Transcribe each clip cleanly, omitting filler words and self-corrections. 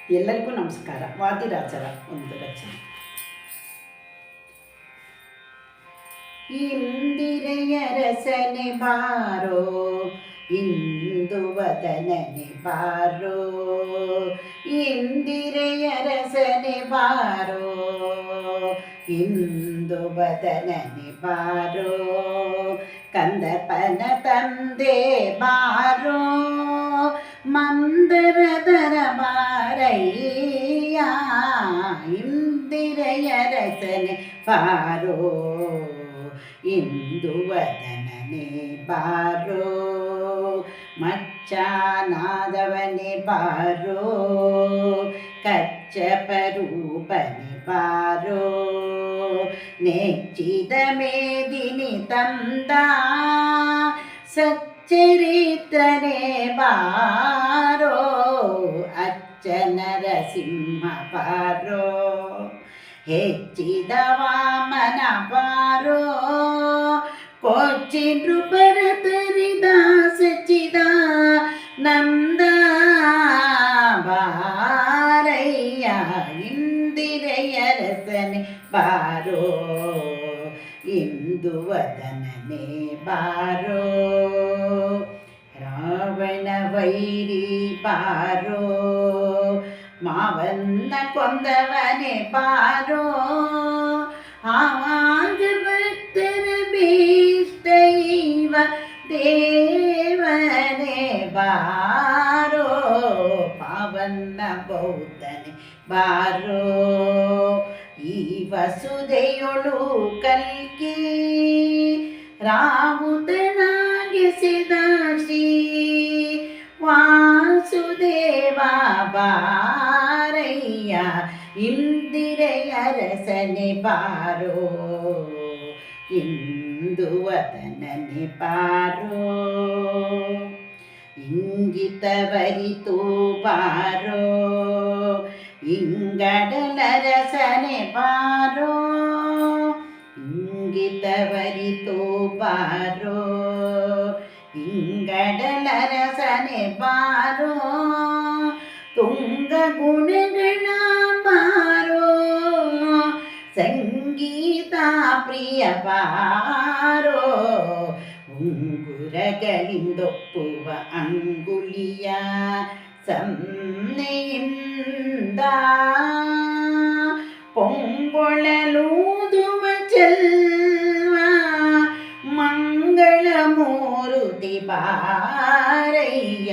ಎಲ್ಲರಿಗೂ ನಮಸ್ಕಾರ. ವಾದಿರಾಜರ ಒಂದು ರಚನೆ. ಇಂದಿರೆಯ ರಸನೆ ಬಾರೋ, ಇಂದು ವದನನೆ ಬಾರೋ, ಇಂದಿರೆಯ ರಸನೆ ಬಾರೋ, ಇಂದು ವದನನೆ ಬಾರೋ, ಕಂದಪನ ತಂದೆ ಬಾರೋ, ಮಂದರದರ ಬಾರಯ್ಯ, ಇಂದಿರೆಯ ರಸನೆ ಬಾರೋ, ಇಂದು ವದನನೆ ಬಾರೋ, ಮಚ್ಚಾನಾದವನೆ ಬಾರೋ, ಕಚ್ಚಪರೂಪನೆ ಬಾರೋ, ನೆಚ್ಚಿದ ಮೇದಿನಿ ತಂದ ಸಚ್ಚರಿತ್ರನೆ ಬಾರೋ, ಅಚ್ಚ ನರಸಿಂಹ ಬಾರೋ, ಹೆಚ್ಚಿದ ವಾಮನ ಬಾರೋ, ಕೊಚ್ಚಿ ನೃಪರ ತರಿದ ಸಚ್ಚಿದ ನಂದ ಬಾರಯ್ಯ, ಇಂದಿರೆಯ ರಸನೆ ಬಾರೋ, ಇಂದು ವದನನೆ ಬಾರೋ, ರಾವಣ ವೈರಿ ಬಾರೋ, ಮಾವನ್ನ ಕೊಂದವನೆ ಬಾರೋ, ಆವಾಗ ಭಕ್ತರ ಭೀಷ್ಟೈವ ದೇವನೇ ಬಾರೋ, ಪಾವನ್ನ ಬೌದ್ಧನೆ ಬಾರೋ, ಈ ವಸುದೆಯೊಳು ಕಲ್ಕಿ ರಾವುತನಾಗಿಸಿದ ಶ್ರೀ ವಾಸುದೇವ ಬಾರಯ್ಯ, ಇಂದಿರೆಯ ರಸನೆ ಬಾರೋ, ಇಂದು ವದನನೆ ಬಾರೋ, ಇಂಗಿತವರಿತು ಬಾರೋ, ಇಂಗಡಲ ರಸನೆ ಬಾರೋ, ಇಂಗಿತವರಿತು ಬಾರೋ, ಇಂಗಡಲ ರಸನೆ ಬಾರೋ, ತುಂಗ ಗುಣಗಣ ಬಾರೋ, ಸಂಗೀತ ಪ್ರಿಯ ಬಾರೋ, ಉಂಗುರಗಳಿಂದೊಪ್ಪುವ ಅಂಗುಲಿಯ ಸನ್ನೆಯಿಂದ ಪೊಂಗೊಳಲೂದುವ ಚೆಲ್ವ ಮಂಗಳ ಮೂರುತಿ ಬಾರಯ್ಯ,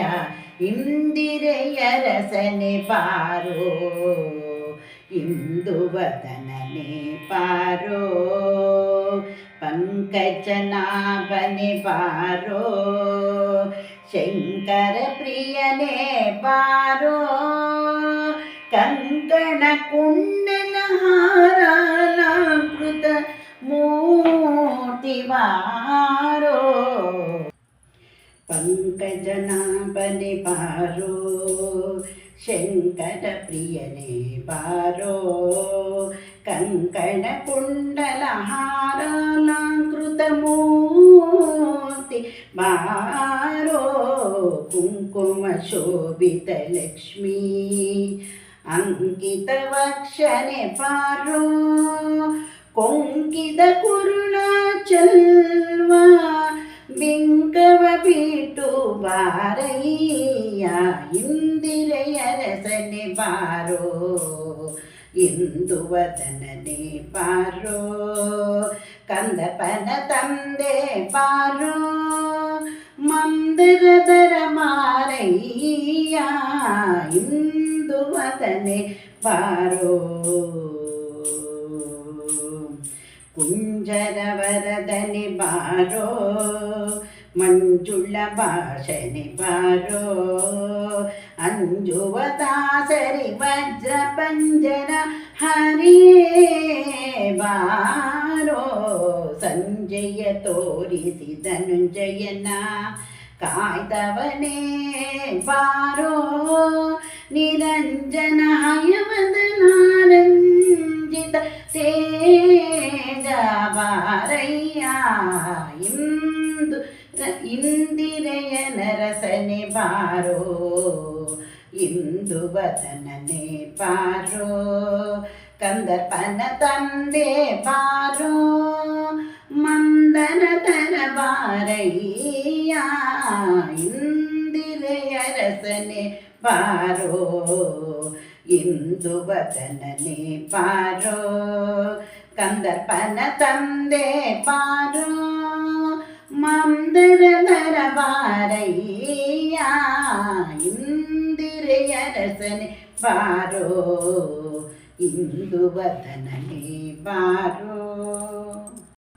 ಇಂದಿರೆಯ ರಸನೆ ಬಾರೋ, ಇಂದು ವದನನೆ ಬಾರೋ, ಪಂಕಜನಾಭನೆ ಬಾರೋ, ಶಂಕರ ಪ್ರಿಯನೇ ಬಾರೋ, ಕಂಕಣ ಕುಂಡಲ ಹಾರಾಲಂಕೃತ ಮೂರ್ತಿ ಬಾರೋ, ಪಂಕಜನಾಭನೆ ಬಾರೋ, ಶಂಕರ ಪ್ರಿಯನೇ ಬಾರೋ, ಕಂಕಣ ಕುಂಡಲ ಹಾರಾಲಂಕೃತ ಮೂರ್ತಿ ಬಾರೋ, ಕುಂಕುಮ ಶೋಭಿತ ಲಕ್ಷ್ಮೀ ಅಂಕಿತ ವಕ್ಷನೆ ಬಾರೋ, ಕೊಂಕಿದ ಕುರುಳ ಚೆಲ್ವ ಬಿಂಕವ ಬಿಟ್ಟು ಬಾರಯ್ಯ, ಇಂದಿರೆಯ ರಸನೆ ಬಾರೋ, ಇಂದು ವದನನೆ ಬಾರೋ, ಕಂದಪನ ತಂದೆ ಬಾರೋ, ಮಂದಿರದರ ಮಾರಯ್ಯ, ಇಂದು ವದನೆ ಬಾರೋ, ಕುಂಜರವರದನೆ ಬಾರೋ, ಮಂಜುಳ ಭಾಷನೆ ಬಾರೋ, ಅಂಜುವ ದಾಸರಿ ವಜ್ರ ಪಂಜರ ಹರಿಯೇ ಬಾರೋ, ಸಂಜಯ ತೋರಿಸಿ ಧನುಂಜಯನ ಕಾಯ್ದವನೇ ಬಾರೋ, ನಿರಂಜನ ಹಯವದನಾರಂಜಿತ ತೇಜ ಬಾರಯ್ಯ, ಇಂದಿರೆಯ ನರಸನೆ ಬಾರೋ, ಇಂದು ಇಂದುವದನನೆ ಬಾರೋ ಕಂದರ್ಪನ ತಂದೆ ಬಾರೋ ಮಂದನತರ ಬಾರಯ್ಯ ಇಂದಿರೆಯ ರಸನೆ ಬಾರೋ ಇಂದುವದನನೆ ಬಾರೋ ಕಂದರ್ಪನ ತಂದೆ ಬಾರೋ ಮಂದರಧರ ಬಾರಯ್ಯ ಇಂದಿರೆಯ ರಸನೆ ಬಾರೋ ಇಂದುವದನನೆ ಬಾರೋ.